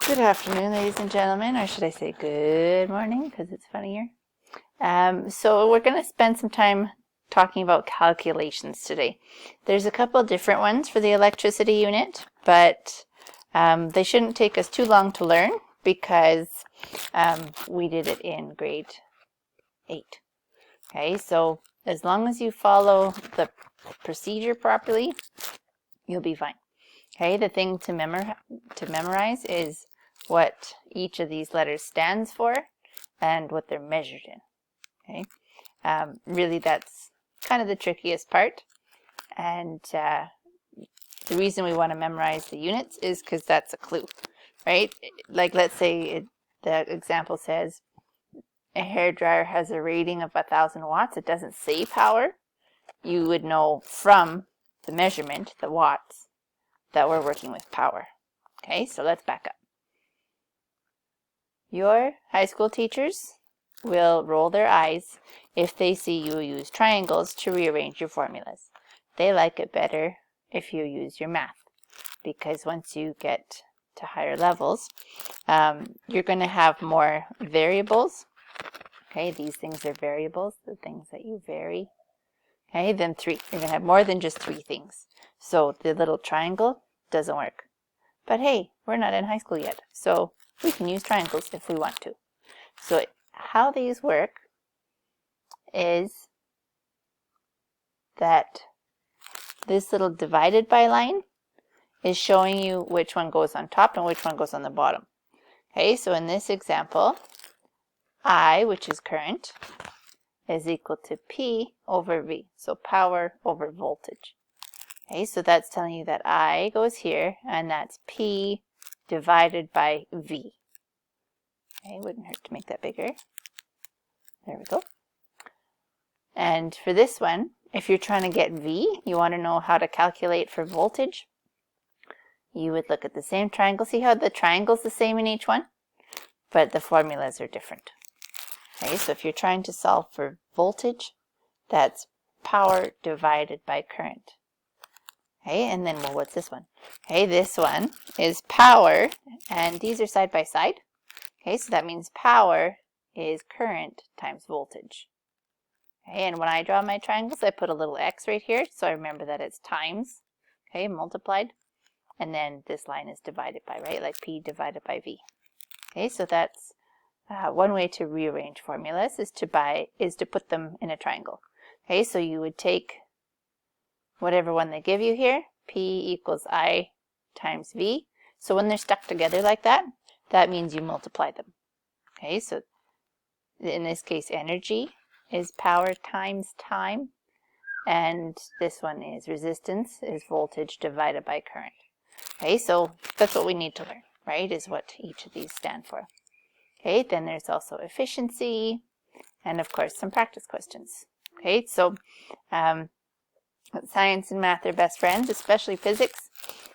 Good afternoon, ladies and gentlemen, or should I say good morning, because it's funny here. So we're going to spend some time talking about calculations today. There's a couple different ones for the electricity unit, but they shouldn't take us too long to learn because we did it in grade 8. Okay, so as long as you follow the procedure properly, you'll be fine. Okay, the thing to memorize is what each of these letters stands for and what they're measured in. Okay, really that's kind of the trickiest part, and the reason we want to memorize the units is because that's a clue, right? Like let's say the example says a hairdryer has a rating of 1,000 watts. It doesn't say power. You would know from the measurement, the watts, that we're working with power. Okay, so let's back up. Your high school teachers will roll their eyes if they see you use triangles to rearrange your formulas. They like it better if you use your math, because once you get to higher levels, you're going to have more variables. Okay, these things are variables, the things that you vary. Okay, then 3. You're going to have more than just 3 things. So the little triangle doesn't work. But hey, we're not in high school yet, so we can use triangles if we want to. So how these work is that this little divided by line is showing you which one goes on top and which one goes on the bottom. Okay, so in this example, I, which is current, is equal to P over V, so power over voltage. Okay, so that's telling you that I goes here, and that's P divided by V. Okay, wouldn't hurt to make that bigger. There we go. And for this one, if you're trying to get V, you want to know how to calculate for voltage, you would look at the same triangle. See how the triangle's the same in each one? But the formulas are different. Okay, so if you're trying to solve for voltage, that's power divided by current. Okay, and then, well, what's this one? Okay, this one is power, and these are side by side. Okay, so that means power is current times voltage. Okay, and when I draw my triangles, I put a little X right here, so I remember that it's times, okay, multiplied, and then this line is divided by, right, like P divided by V. Okay, so that's one way to rearrange formulas is to put them in a triangle. Okay, so you would take whatever one they give you here, P equals I times V. So when they're stuck together like that, that means you multiply them. Okay, so in this case, energy is power times time, and this one is resistance, is voltage divided by current. Okay, so that's what we need to learn, right, is what each of these stand for. Okay, then there's also efficiency, and of course some practice questions. Okay, so science and math are best friends, especially physics.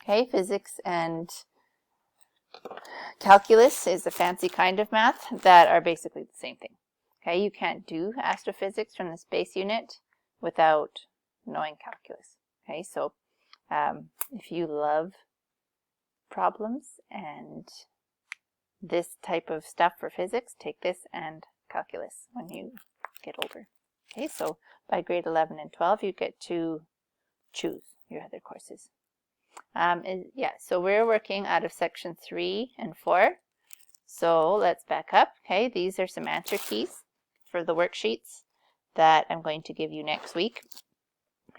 Okay, physics and calculus is a fancy kind of math that are basically the same thing. Okay, you can't do astrophysics from the space unit without knowing calculus. Okay, so if you love problems and this type of stuff for physics, take this and calculus when you get older. Okay, so by grade 11 and 12, you get to choose your other courses. So we're working out of section 3 and 4. So let's back up. Okay, these are some answer keys for the worksheets that I'm going to give you next week.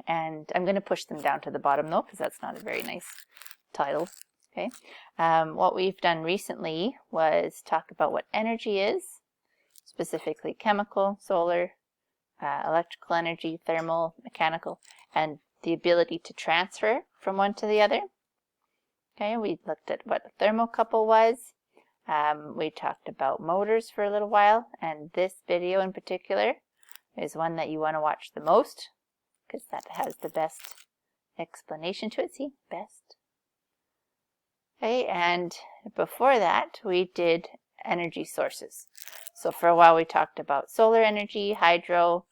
And I'm going to push them down to the bottom though, because that's not a very nice title. Okay, what we've done recently was talk about what energy is, specifically chemical, solar, electrical energy, thermal, mechanical, and the ability to transfer from one to the other. Okay, we looked at what a thermocouple was. We talked about motors for a little while, and this video in particular is one that you want to watch the most because that has the best explanation to it. See, best. Okay, and before that, we did energy sources. So for a while, we talked about solar energy, hydro,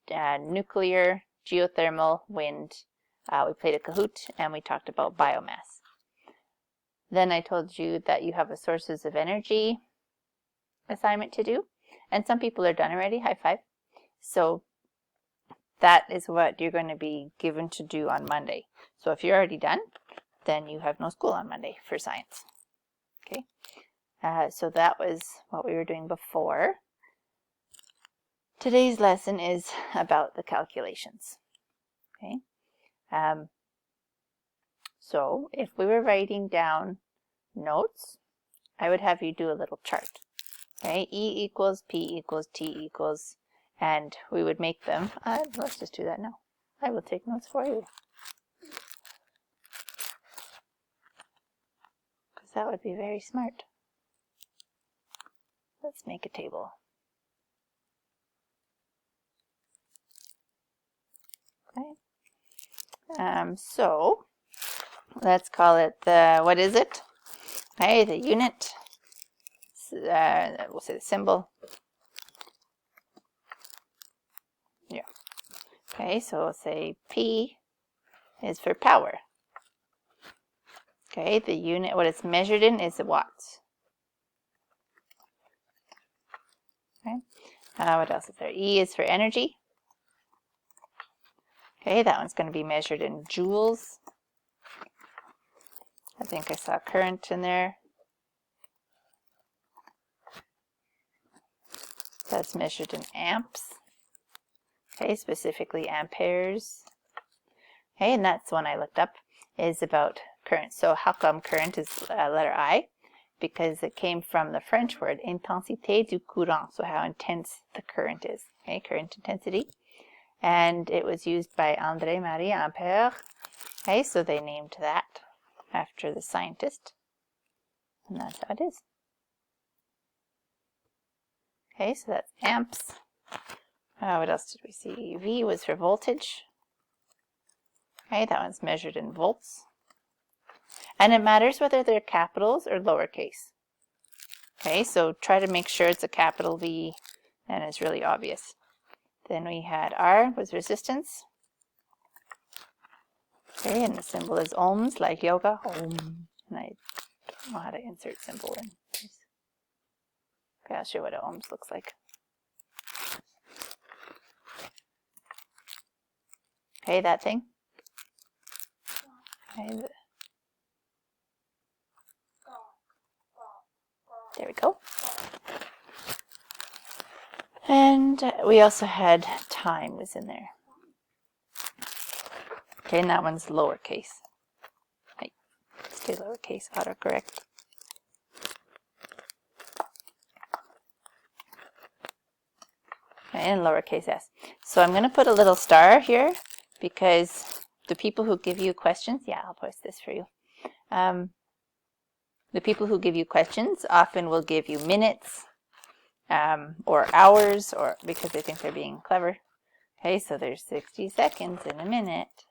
nuclear, geothermal, wind. We played a Kahoot, and we talked about biomass. Then I told you that you have a sources of energy assignment to do. And some people are done already. High five. So that is what you're going to be given to do on Monday. So if you're already done, then you have no school on Monday for science. Okay. So that was what we were doing before. Today's lesson is about the calculations. Okay. So if we were writing down notes, I would have you do a little chart. Okay, E equals P equals T equals, and we would make them. Let's just do that now. I will take notes for you, because that would be very smart. Let's make a table. Okay. So let's call it the, what is it? Okay, the unit. We'll say the symbol. Yeah. Okay, so we'll say P is for power. Okay, the unit, what it's measured in is the watts. Okay. What else is there? E is for energy. Okay, that one's going to be measured in joules. I think I saw current in there. That's measured in amps. Okay, specifically amperes. Okay, and that's one I looked up, is about current. So how come current is letter I? Because it came from the French word intensité du courant, so how intense the current is. Okay, current intensity. And it was used by André-Marie Ampère. Okay, so they named that after the scientist. And that's how it is. Okay, so that's amps. What else did we see? V was for voltage. Okay, that one's measured in volts. And it matters whether they're capitals or lowercase. Okay, so try to make sure it's a capital V and it's really obvious. Then we had R was resistance. Okay, and the symbol is ohms, like yoga. Ohm. And I don't know how to insert symbol in. Okay, I'll show you what an ohms looks like. Okay, that thing. Okay, there we go. And we also had time was in there. Okay, and that one's lowercase. Right. Stay lowercase, autocorrect. Okay, and lowercase s. So I'm going to put a little star here because the people who give you questions, yeah, I'll post this for you. The people who give you questions often will give you minutes or hours, or because they think they're being clever. Okay, so there's 60 seconds in a minute.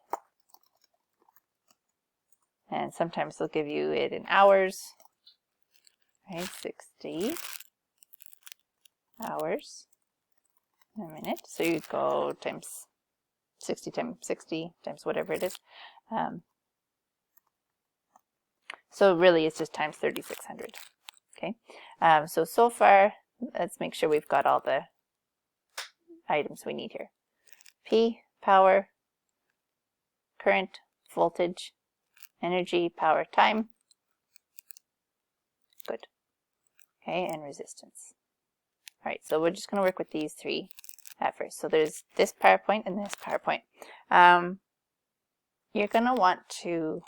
And sometimes they'll give you it in hours. Okay, 60 hours in a minute. So you go times 60 times 60 times whatever it is. So really it's just times 3600. Okay, so far, let's make sure we've got all the items we need here. P, power, current, voltage, energy, power, time. Good. Okay, and resistance. All right, so we're just going to work with these three at first. So there's this power point and this power point. You're going to want to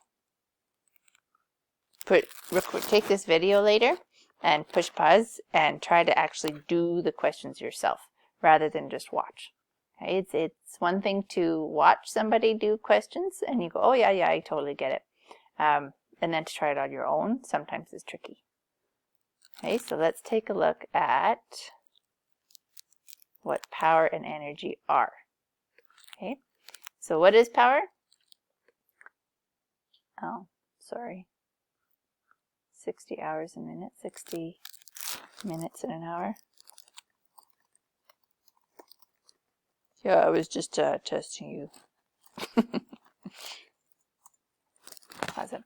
take this video later and push pause and try to actually do the questions yourself rather than just watch. Okay, it's one thing to watch somebody do questions and you go, oh yeah, I totally get it. And then to try it on your own sometimes is tricky. Okay, so let's take a look at what power and energy are. Okay, so what is power? Oh, sorry. 60 hours a minute, 60 minutes in an hour. Yeah, I was just testing you. Awesome.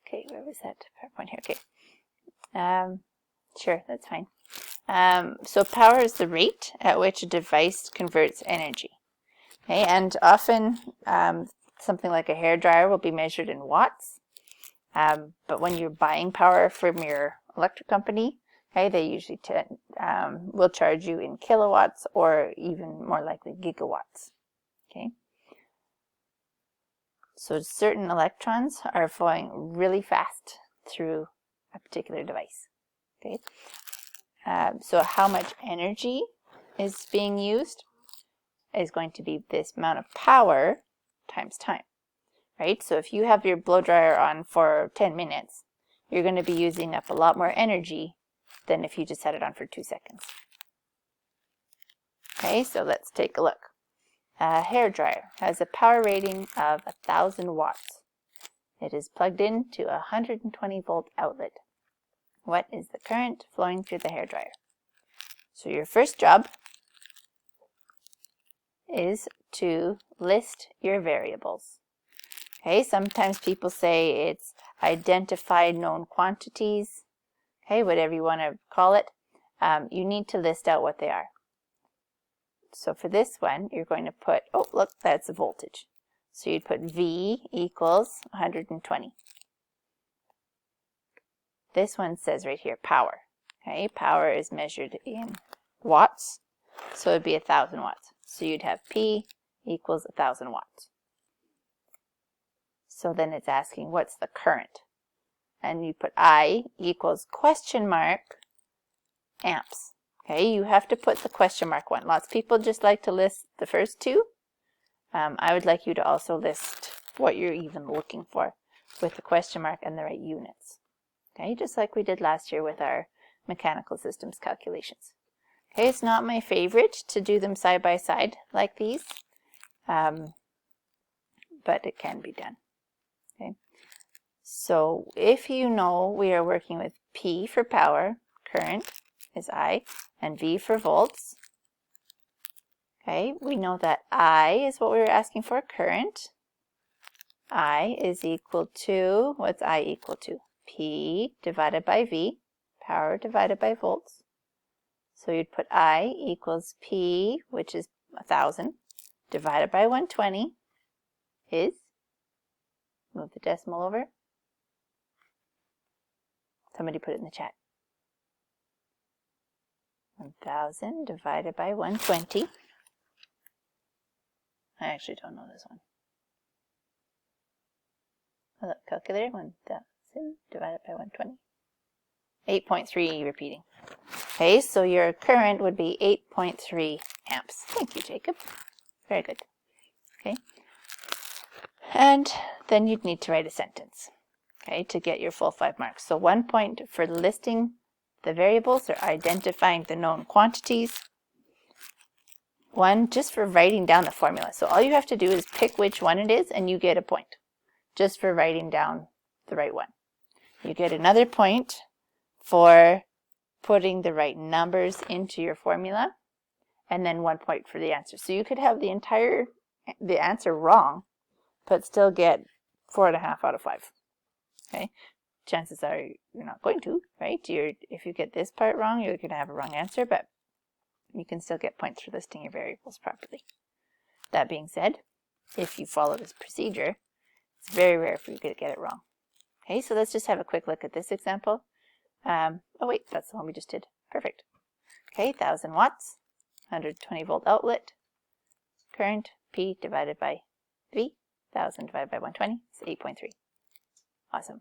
Okay, where was is that PowerPoint here? Okay. Sure, that's fine. So power is the rate at which a device converts energy. Okay, and often something like a hairdryer will be measured in watts. But when you're buying power from your electric company, okay, they usually will charge you in kilowatts or even more likely gigawatts. Okay. So certain electrons are flowing really fast through a particular device. Okay. So how much energy is being used is going to be this amount of power times time, right? So if you have your blow dryer on for 10 minutes, you're going to be using up a lot more energy than if you just had it on for 2 seconds. Okay, so let's take a look. A hairdryer has a power rating of 1,000 watts. It is plugged into a 120 volt outlet. What is the current flowing through the hairdryer? So your first job is to list your variables. Okay, sometimes people say it's identified known quantities, okay, whatever you want to call it. You need to list out what they are. So for this one, you're going to put, oh, look, that's the voltage. So you'd put V equals 120. This one says right here, power. Okay, power is measured in watts, so it'd be 1,000 watts. So you'd have P equals 1,000 watts. So then it's asking, what's the current? And you put I equals question mark amps. Okay, you have to put the question mark one. Lots of people just like to list the first two. I would like you to also list what you're even looking for with the question mark and the right units. Okay, just like we did last year with our mechanical systems calculations. Okay, it's not my favorite to do them side by side like these, but it can be done. Okay, so if you know we are working with P for power, current is I, and V for volts. Okay, we know that I is what we were asking for, current. I is equal to, what's I equal to? P divided by V, power divided by volts. So you'd put I equals P, which is 1,000, divided by 120 is, move the decimal over. Somebody put it in the chat. 1,000 divided by 120. I actually don't know this one. Oh, look, calculator, 1,000 divided by 120. 8.3 repeating. Okay, so your current would be 8.3 amps. Thank you, Jacob. Very good. Okay. And then you'd need to write a sentence, okay, to get your full 5 marks. So 1 point for listing the variables or identifying the known quantities. 1 just for writing down the formula. So all you have to do is pick which one it is and you get a point just for writing down the right one. You get another point for putting the right numbers into your formula, and then 1 point for the answer. So you could have the answer wrong, but still get 4.5 out of 5. Okay, chances are you're not going to, right? If you get this part wrong, you're going to have a wrong answer, but you can still get points for listing your variables properly. That being said, if you follow this procedure, it's very rare for you to get it wrong. Okay, so let's just have a quick look at this example. Oh wait, that's the one we just did. Perfect. Okay, 1,000 watts, 120 volt outlet, current P divided by V, 1,000 divided by 120 is 8.3. Awesome.